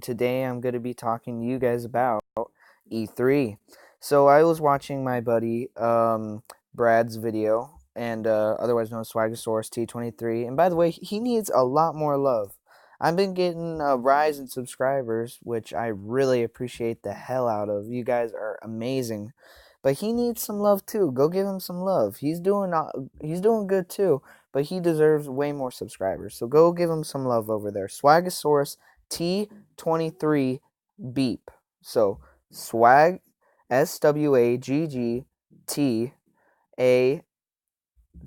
Today I'm going to be talking to you guys about E3. So I was watching my buddy Brad's video, and otherwise known as Swagasaurus T23. And by the way, he needs a lot more love. I've been getting a rise in subscribers, which I really appreciate the hell out of. You guys are amazing. But he needs some love too. Go give him some love. He's doing good too, but he deserves way more subscribers. So go give him some love over there. Swagasaurus T23 beep. So swag SWAGGT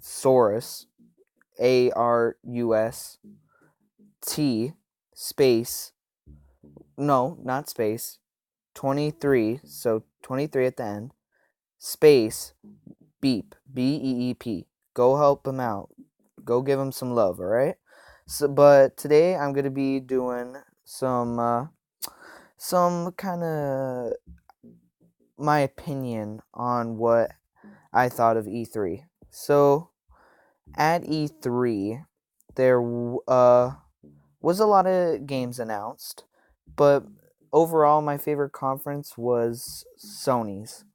Saurus ARUS T no, not space 23, so 23 at the end, space beep BEEP. Go help him out. Go give him some love, all right? So but today I'm going to be doing some kind of my opinion on what I thought of E3. So at E3, there was a lot of games announced, but overall, my favorite conference was Sony's.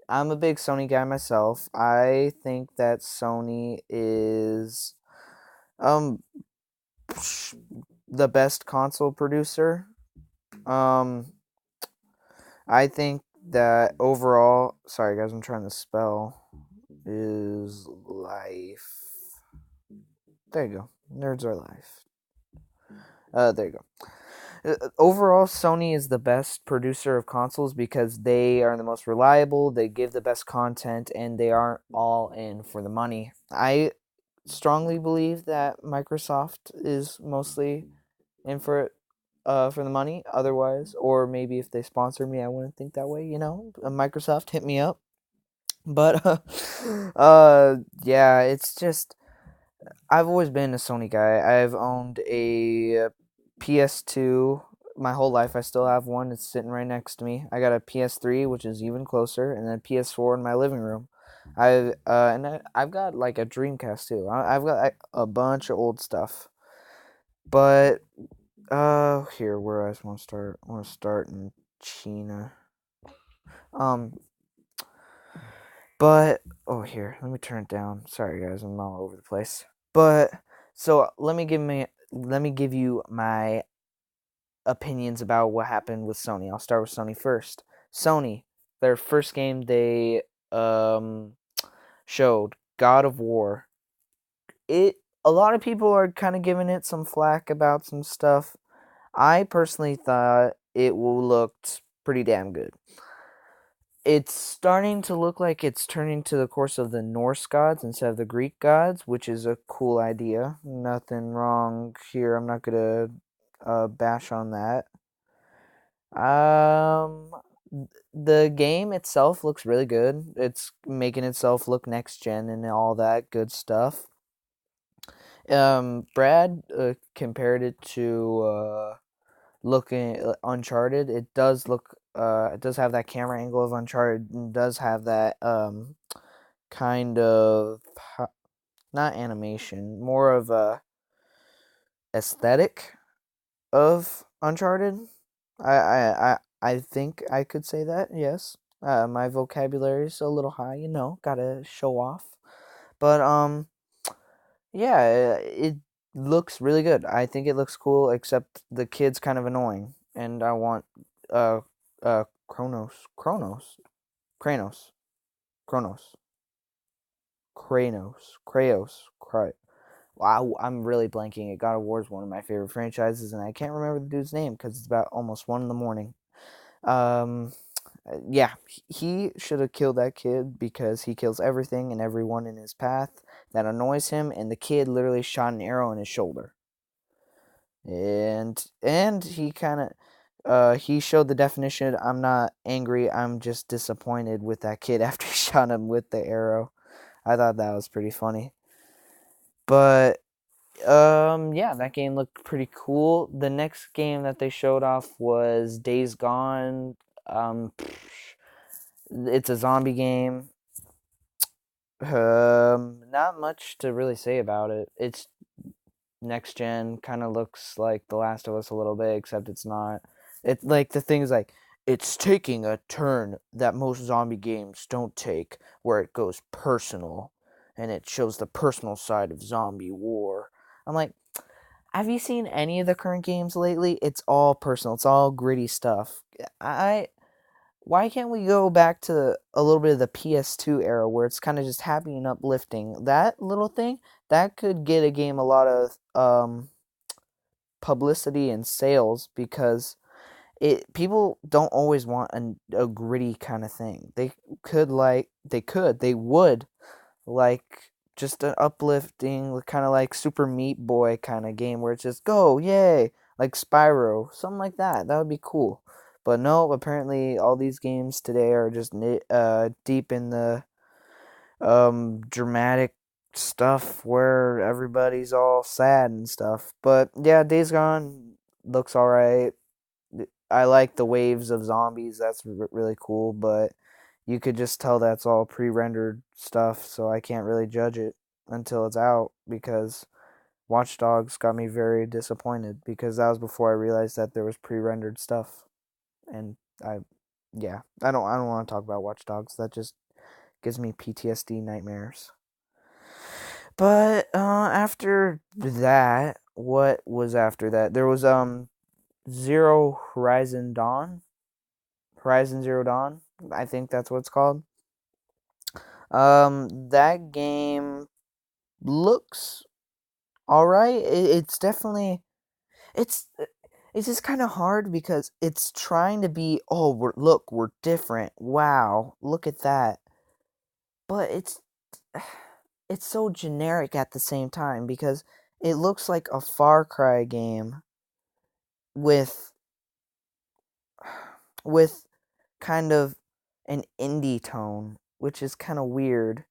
I'm a big Sony guy myself. I think that Sony is um the best console producer. Um, I think that overall, sorry guys, I'm trying to spell is life. There you go. Nerds are life. There you go. Overall, Sony is the best producer of consoles because they are the most reliable, they give the best content, and they aren't all in for the money. I strongly believe that Microsoft is mostly in for the money. Otherwise, or maybe if they sponsor me, I wouldn't think that way. Microsoft hit me up. But yeah, it's just I've always been a Sony guy. I've owned a PS2 my whole life. I still have one. It's sitting right next to me. I got a PS3, which is even closer, and then PS4 in my living room. I've got like a Dreamcast too. I've got a bunch of old stuff. But here, where I want to start? I want to start in China. Um, but here, let me turn it down. Sorry guys, I'm all over the place. But so let me give you my opinions about what happened with Sony. I'll start with Sony first. Sony, their first game they um showed, God of War. It A lot of people are kind of giving it some flack about some stuff. I personally thought it looked pretty damn good. It's starting to look like it's turning to the course of the Norse gods instead of the Greek gods, which is a cool idea. Nothing wrong here. I'm not gonna bash on that. Um, the game itself looks really good. It's making itself look next gen and all that good stuff. Brad compared it to looking Uncharted. It does have that camera angle of Uncharted, and does have that kind of not animation, more of a aesthetic of Uncharted. I think I could say that. Yes. My vocabulary is a little high, gotta show off. But yeah, it looks really good. I think it looks cool, except the kid's kind of annoying, and I want uh Kranos, Kronos, Wow, I'm really blanking. It God of War is one of my favorite franchises, and I can't remember the dude's name because it's about almost 1 in the morning. Um, yeah, he should have killed that kid because he kills everything and everyone in his path that annoys him, and the kid literally shot an arrow in his shoulder, and he kind of he showed the definition. I'm not angry. I'm just disappointed with that kid after he shot him with the arrow. I thought that was pretty funny. But yeah, that game looked pretty cool. The next game that they showed off was Days Gone. It's a zombie game. Not much to really say about it. It's next gen kind of looks like The Last of Us a little bit, except it's not. It like the thing is like it's taking a turn that most zombie games don't take, where it goes personal, and it shows the personal side of zombie war. I'm like, have you seen any of the current games lately? It's all personal. It's all gritty stuff. I why can't we go back to a little bit of the PS2 era where it's kind of just happy and uplifting? That little thing that could get a game a lot of publicity and sales because it people don't always want a gritty kind of thing. They would like just an uplifting kind of like Super Meat Boy kind of game where it's just go yay like Spyro, something like that. That would be cool. But no, apparently all these games today are just deep in the dramatic stuff where everybody's all sad and stuff. But yeah, Days Gone looks all right. I like the waves of zombies. That's really cool, but you could just tell that's all pre-rendered stuff, so I can't really judge it until it's out because Watch Dogs got me very disappointed because that was before I realized that there was pre-rendered stuff. And I yeah, I don't want to talk about Watch Dogs. That just gives me PTSD nightmares. But after that, what was after that? There was Zero Horizon Dawn. Horizon Zero Dawn. I think that's what it's called. That game looks all right. It's definitely it's it's just kind of hard because it's trying to be we're different. Wow, look at that. But it's so generic at the same time because it looks like a Far Cry game with with kind of an indie tone, which is kind of weird,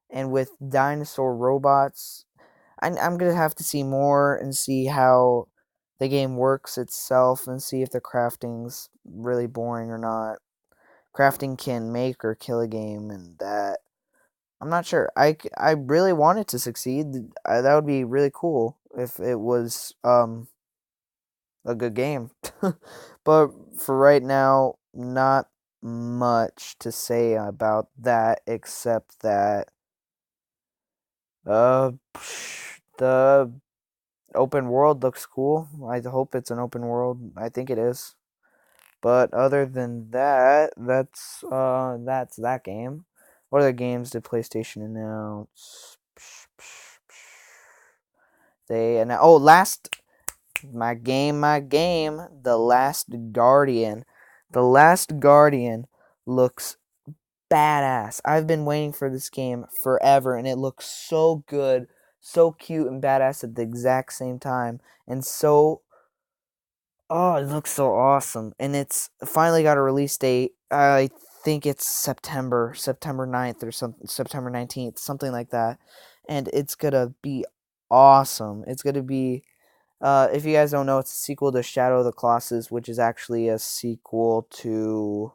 and with dinosaur robots. I'm gonna have to see more and see how the game works itself and see if the crafting's really boring or not. Crafting can make or kill a game, and that I'm not sure. I really want it to succeed. That would be really cool if it was a good game. But for right now, not much to say about that except that uh the open world looks cool. I hope it's an open world. I think it is. But other than that, that's that game. What other games did PlayStation announce? They and last my game, The Last Guardian. The Last Guardian looks badass. I've been waiting for this game forever and it looks so good, so cute and badass at the exact same time. And so it looks so awesome. And it's finally got a release date. I think it's September 9th or something, September 19th, something like that. And it's going to be awesome. It's going to be if you guys don't know, it's a sequel to Shadow of the Colossus, which is actually a sequel to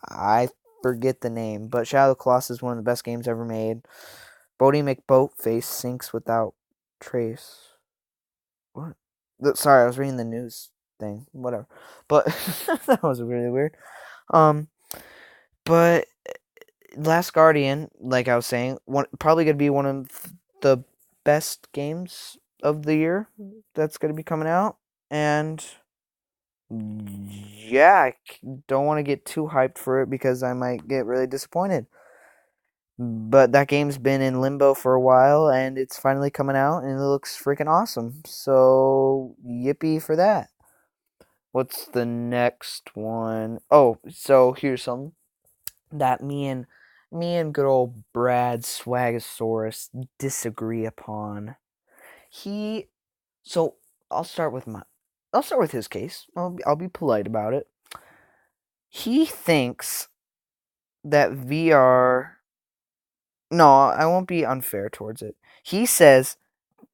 I forget the name, but Shadow of the Colossus is one of the best games ever made. Bodie McBoatface sinks without trace. What? Sorry, I was reading the news thing. Whatever. But that was really weird. Um, but Last Guardian, like I was saying, probably gonna be one of the best games of the year that's gonna be coming out, and yeah, don't want to get too hyped for it because I might get really disappointed. But that game's been in limbo for a while and it's finally coming out and it looks freaking awesome. So, yippee for that. What's the next one? Oh, so here's something that me and good old Brad Swagasaurus disagree upon. He so I'll start with his case. I'll be polite about it. He thinks that VR. No, I won't be unfair towards it. He says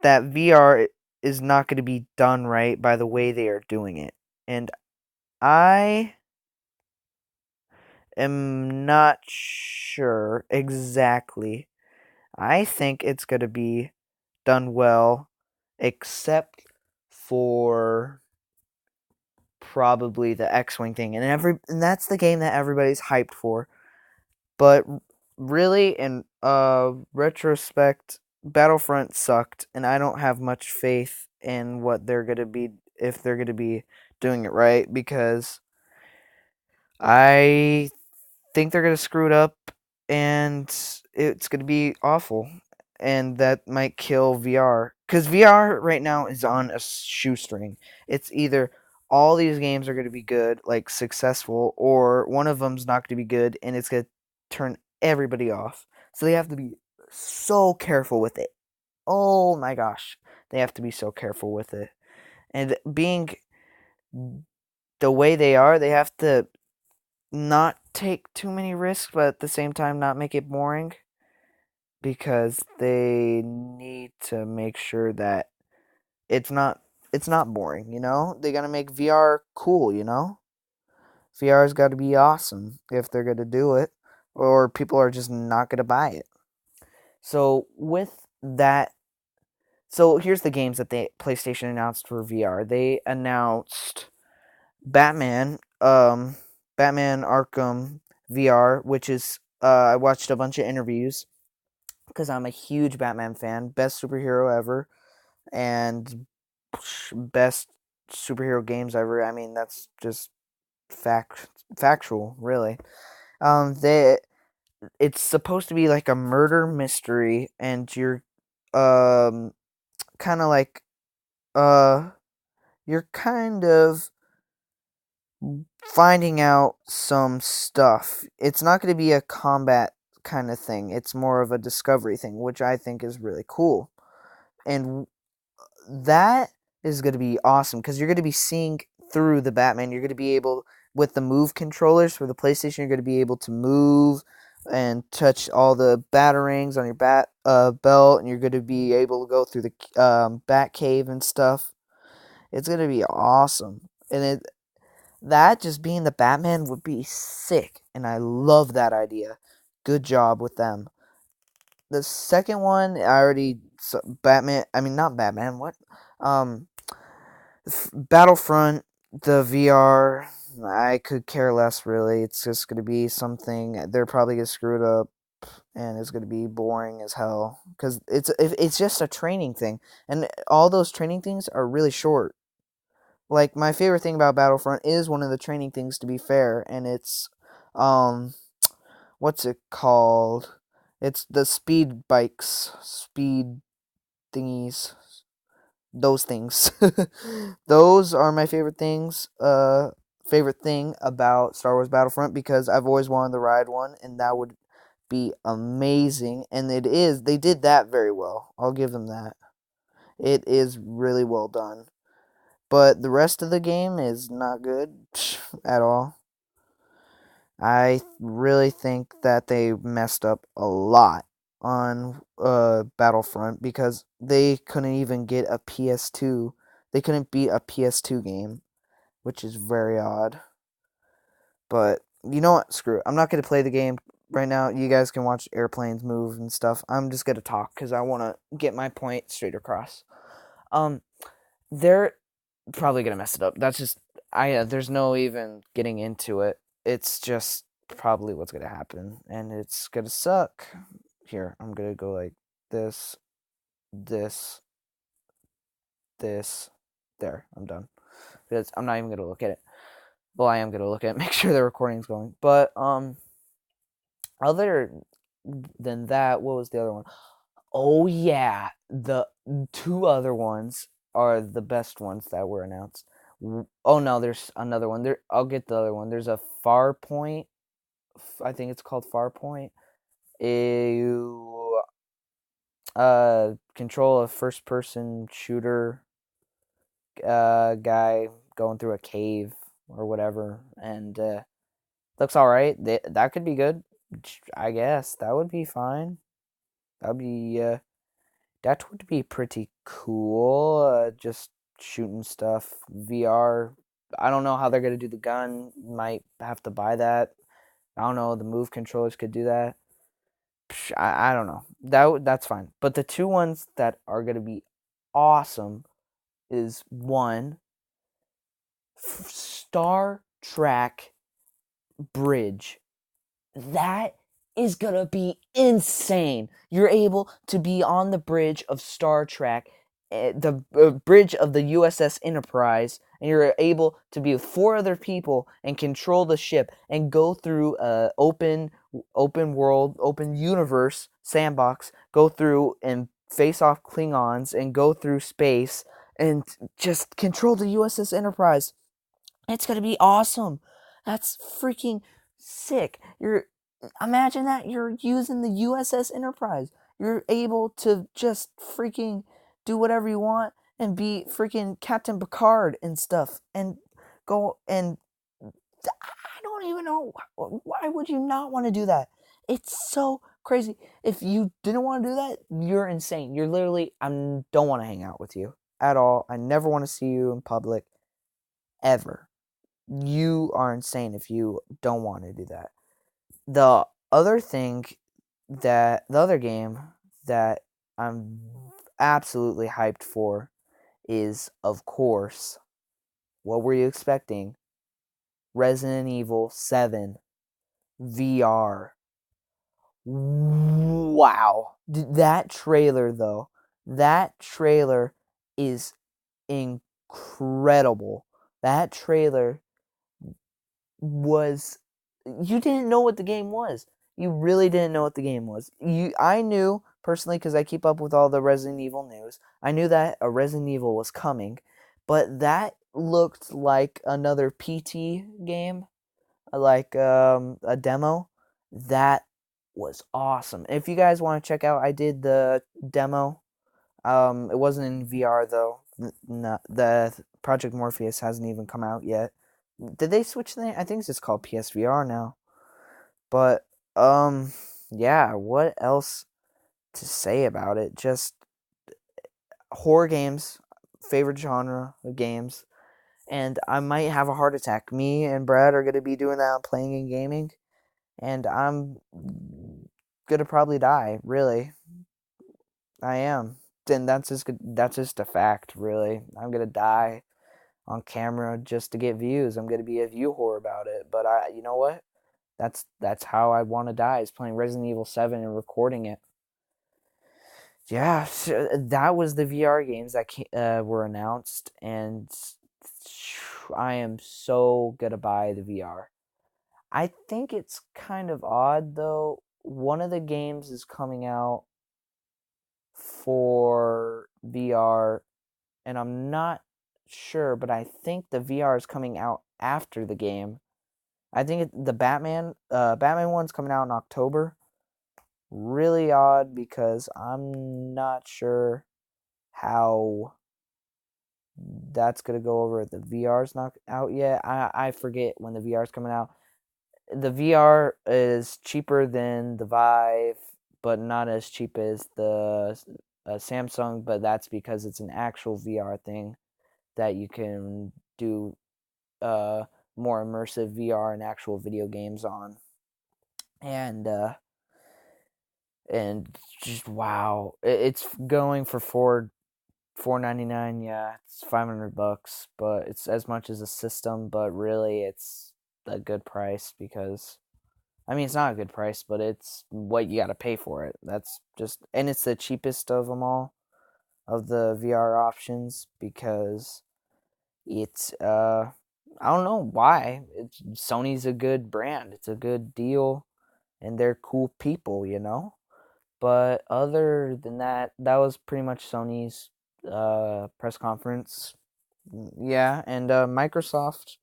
that VR is not going to be done right by the way they are doing it. And I am not sure exactly. I think it's going to be done well except for probably the X-Wing thing, and that's the game that everybody's hyped for. But really, in retrospect, Battlefront sucked, and I don't have much faith in what they're gonna be if they're gonna be doing it right because I think they're gonna screw it up, and it's gonna be awful, and that might kill VR. Because VR right now is on a shoestring. It's either all these games are gonna be good, like successful, or one of them's not gonna be good, and it's gonna turn everybody off. So they have to be so careful with it. Oh my gosh, they have to be so careful with it. And being the way they are, they have to not take too many risks, but at the same time not make it boring because they need to make sure that it's not it's not boring, you know? They got to make VR cool, you know? VR's got to be awesome if they're going to do it or people are just not going to buy it. So with that, so here's the games that they PlayStation announced for VR. They announced Batman, Batman Arkham VR, which is I watched a bunch of interviews because I'm a huge Batman fan, best superhero ever, and best superhero games ever. I mean, that's just factual, really. They it's supposed to be like a murder mystery, and you're um kind of like uh you're kind of finding out some stuff. It's not going to be a combat kind of thing. It's more of a discovery thing, which I think is really cool. And that is going to be awesome because you're going to be seeing through the Batman. You're going to be able, with the Move controllers for the PlayStation, you're going to be able to move and touch all the batarangs on your belt, and you're going to be able to go through the Bat Cave and stuff. It's going to be awesome, and that just being the Batman would be sick, and I love that idea. Good job with them. The second one, I already Batman. I mean, not Batman. What? Um, Battlefront, the VR. I could care less, really. It's just gonna be something. They're probably gonna screw it up, and it's gonna be boring as hell. Cause it's just a training thing, and all those training things are really short. Like my favorite thing about Battlefront is one of the training things, to be fair, and it's um what's it called? It's the speed bikes, speed thingies, those things. Those are my favorite things. Favorite thing about Star Wars Battlefront because I've always wanted to ride one, and that would be amazing. And it is. They did that very well. I'll give them that. It is really well done. But the rest of the game is not good at all. I really think that they messed up a lot on Battlefront because they couldn't even get a PS2. They couldn't beat a PS2 game, which is very odd. But you know what? Screw it. I'm not going to play the game right now. You guys can watch airplanes move and stuff. I'm just going to talk because I want to get my point straight across. Um, they're probably gonna mess it up. That's just there's no even getting into it. It's just probably what's gonna happen, and it's gonna suck. Here, I'm gonna go like this, this, this. There, I'm done. Because I'm not even gonna look at it. Well, I am gonna look at it, make sure the recording's going. But other than that, what was the other one? Oh yeah, the two other ones are the best ones that were announced. Oh no, there's another one. There, I'll get the other one. There's a Farpoint. I think it's called Farpoint. You control a first-person shooter guy going through a cave or whatever, and looks all right. That could be good. I guess that would be fine. That'd be that would be pretty cool. Just shooting stuff. VR. I don't know how they're gonna do the gun. Might have to buy that. I don't know. The Move controllers could do that. I don't know. That's fine. But the two ones that are gonna be awesome is one, Star Trek Bridge. That is gonna be insane. You're able to be on the bridge of Star Trek, the bridge of the USS Enterprise, and you're able to be with four other people and control the ship and go through a open world, open universe sandbox, go through and face off Klingons and go through space and just control the USS Enterprise. It's gonna be awesome. That's freaking sick. You're Imagine that you're using the USS Enterprise. You're able to just freaking do whatever you want and be freaking Captain Picard and stuff and go and I don't even know why would you not want to do that? It's so crazy. If you didn't want to do that, you're insane. You're literally I don't want to hang out with you at all. I never want to see you in public ever. You are insane if you don't want to do that. The the other game that I'm absolutely hyped for is, of course, what were you expecting? Resident Evil 7 VR. Wow. That trailer, though, that trailer is incredible. That trailer was you didn't know what the game was. You really didn't know what the game was. I knew personally because I keep up with all the Resident Evil news. I knew that a Resident Evil was coming, but that looked like another PT game, like a demo. That was awesome. If you guys want to check out, I did the demo. It wasn't in VR though. The Project Morpheus hasn't even come out yet. Did they switch the name? I think it's just called PSVR now. But yeah, what else to say about it? Just horror games, favorite genre of games, and I might have a heart attack. Me and Brad are gonna be doing that on playing and gaming, and I'm gonna probably die. Really, I am. Then that's just a fact. Really, I'm gonna die on camera just to get views. I'm gonna be a view whore about it. But you know what? That's how I want to die, is playing Resident Evil 7 and recording it. Yeah, so that was the VR games that were announced, and I am so gonna buy the VR. I think it's kind of odd though. One of the games is coming out for VR, and I'm not sure, but I think the VR is coming out after the game. I think the Batman one's coming out in October. Really odd because I'm not sure how that's gonna go over. The VR's not out yet. I forget when the VR's coming out. The VR is cheaper than the Vive, but not as cheap as the Samsung. But that's because it's an actual VR thing that you can do more immersive VR and actual video games on. And just wow, it's going for $499. Yeah, it's $500, but it's as much as a system. But really, it's a good price because I mean it's not a good price, but it's what you got to pay for it. That's just and it's the cheapest of them all of the VR options because it's I don't know why. Sony's a good brand. It's a good deal, and they're cool people, you know. But other than that, that was pretty much Sony's press conference. Yeah, and Microsoft,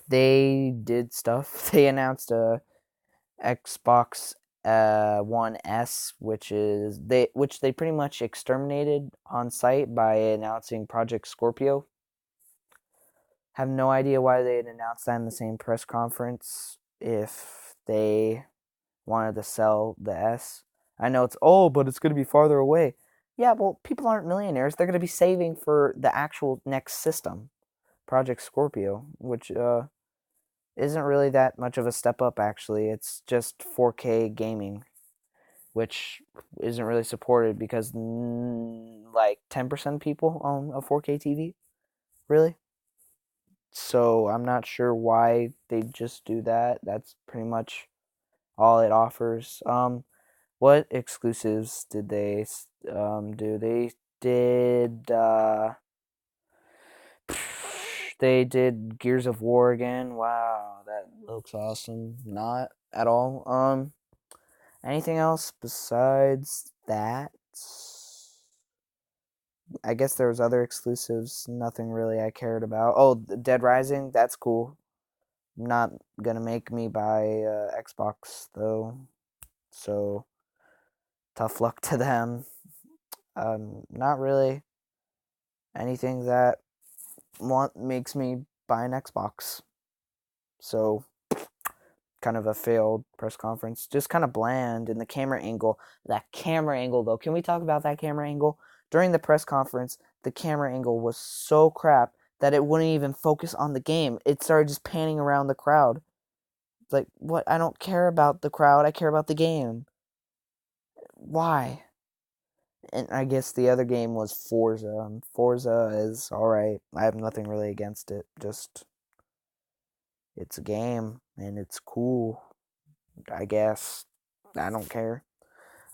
they did stuff. They announced a Xbox One S, which they pretty much exterminated on site by announcing Project Scorpio. Have no idea why they had announced that in the same press conference if they wanted to sell the S. I know it's but it's going to be farther away. Yeah, well, people aren't millionaires. They're going to be saving for the actual next system, Project Scorpio, which isn't really that much of a step up actually. It's just 4K gaming, which isn't really supported because like 10% of people own a 4K TV. Really? So I'm not sure why they just do that. That's pretty much all it offers. What exclusives did they do? Did they did Gears of War again. Wow, that looks awesome. Not at all. Anything else besides that? I guess there was other exclusives. Nothing really I cared about. Oh, Dead Rising. That's cool. Not gonna make me buy Xbox though. So tough luck to them. Not really anything that makes me buy an Xbox. So kind of a failed press conference. Just kind of bland. And the camera angle. That camera angle though. Can we talk about that camera angle? During the press conference, the camera angle was so crap that it wouldn't even focus on the game. It started just panning around the crowd. It's like, what? I don't care about the crowd. I care about the game. Why? And I guess the other game was Forza. Forza is alright. I have nothing really against it. Just, it's a game and it's cool. I guess. I don't care.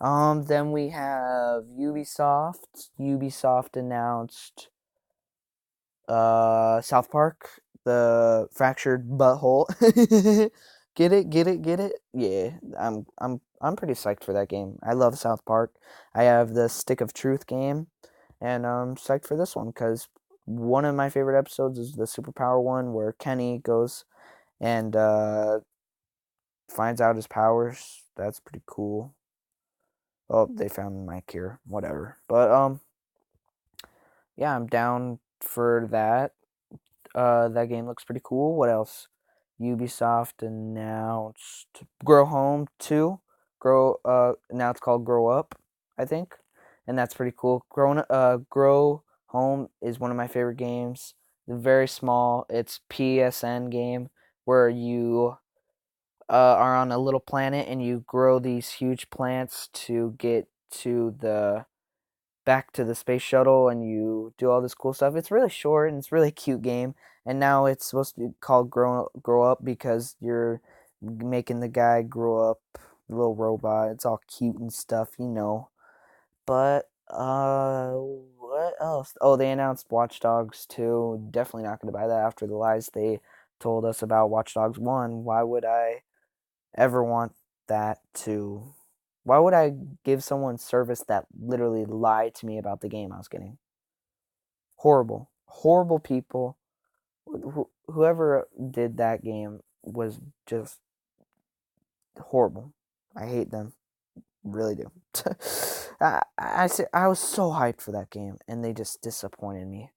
Then we have Ubisoft. Ubisoft announced South Park, the fractured butthole. Get it, get it, get it. Yeah, I'm pretty psyched for that game. I love South Park. I have the Stick of Truth game, and I'm psyched for this one because one of my favorite episodes is the superpower one where Kenny goes and finds out his powers. That's pretty cool. Oh, they found my cure. Whatever. But yeah, I'm down for that. That game looks pretty cool. What else? Ubisoft announced Grow Home 2. Now it's called Grow Up, I think. And that's pretty cool. Grow Home is one of my favorite games. Very small. It's PSN game where you are on a little planet and you grow these huge plants to get to the back to the space shuttle and you do all this cool stuff. It's really short and it's really cute game. And now it's supposed to be called Grow Up because you're making the guy grow up, the little robot. It's all cute and stuff, you know. But what else? Oh, they announced Watch Dogs 2. Definitely not going to buy that after the lies they told us about Watch Dogs 1. Why would I ever want that to why would I give someone service that literally lied to me about the game I was getting? Horrible. Horrible people. Whoever did that game was just horrible. I hate them. Really do. I was so hyped for that game, and they just disappointed me.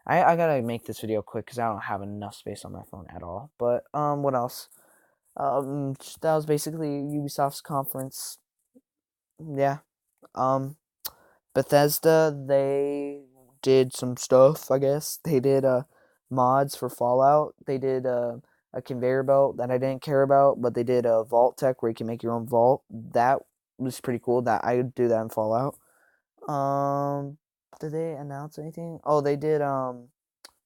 I gotta make this video quick because I don't have enough space on my phone at all. But what else? That was basically Ubisoft's conference. Yeah. Um, Bethesda, they did some stuff, I guess. They did mods for Fallout. They did a conveyor belt that I didn't care about, but they did a vault tech where you can make your own vault. That was pretty cool. That I would do that in Fallout. Um, did they announce anything? Oh, they did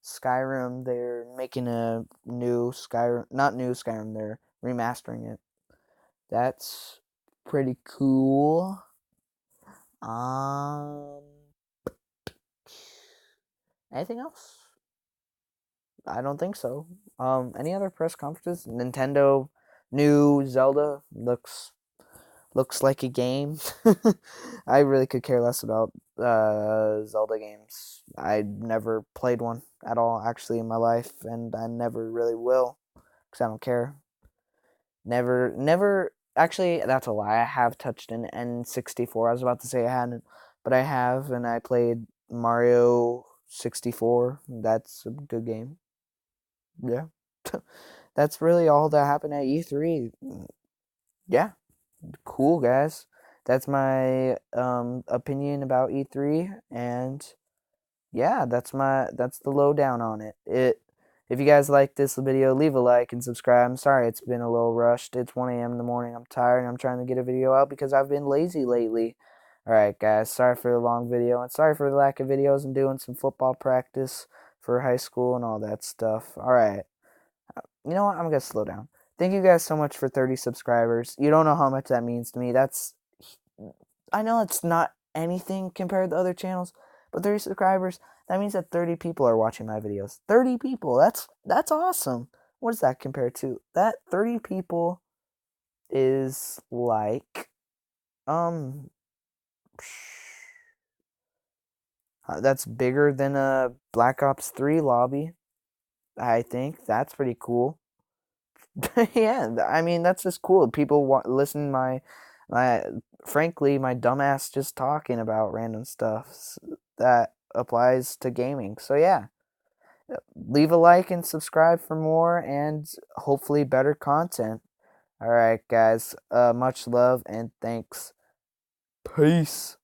Skyrim. They're making a new Skyrim, not new Skyrim. They're remastering it. That's pretty cool. Um, Anything else? I don't think so. Any other press conferences? Nintendo new Zelda looks like a game. I really could care less about Zelda games. I never played one at all actually in my life, and I never really will because I don't care. Never. Actually, that's a lie. I have touched an N64. I was about to say I hadn't, but I have, and I played Mario 64. That's a good game. Yeah. That's really all that happened at E3. Yeah, cool guys. That's my opinion about E3, and yeah, that's the lowdown on it. If you guys like this video, leave a like and subscribe. I'm sorry it's been a little rushed. It's 1 a.m. in the morning. I'm tired and I'm trying to get a video out because I've been lazy lately. Alright, guys. Sorry for the long video and sorry for the lack of videos and doing some football practice for high school and all that stuff. Alright. You know what? I'm going to slow down. Thank you guys so much for 30 subscribers. You don't know how much that means to me. I know it's not anything compared to other channels, but 30 subscribers, that means that 30 people are watching my videos. 30 people. That's awesome. What does that compare to? That 30 people is like that's bigger than a Black Ops 3 lobby. I think that's pretty cool. Yeah, I mean that's just cool. People listen my frankly my dumbass just talking about random stuff that applies to gaming. So yeah, leave a like and subscribe for more and hopefully better content. All right, guys. Much love and thanks. Peace.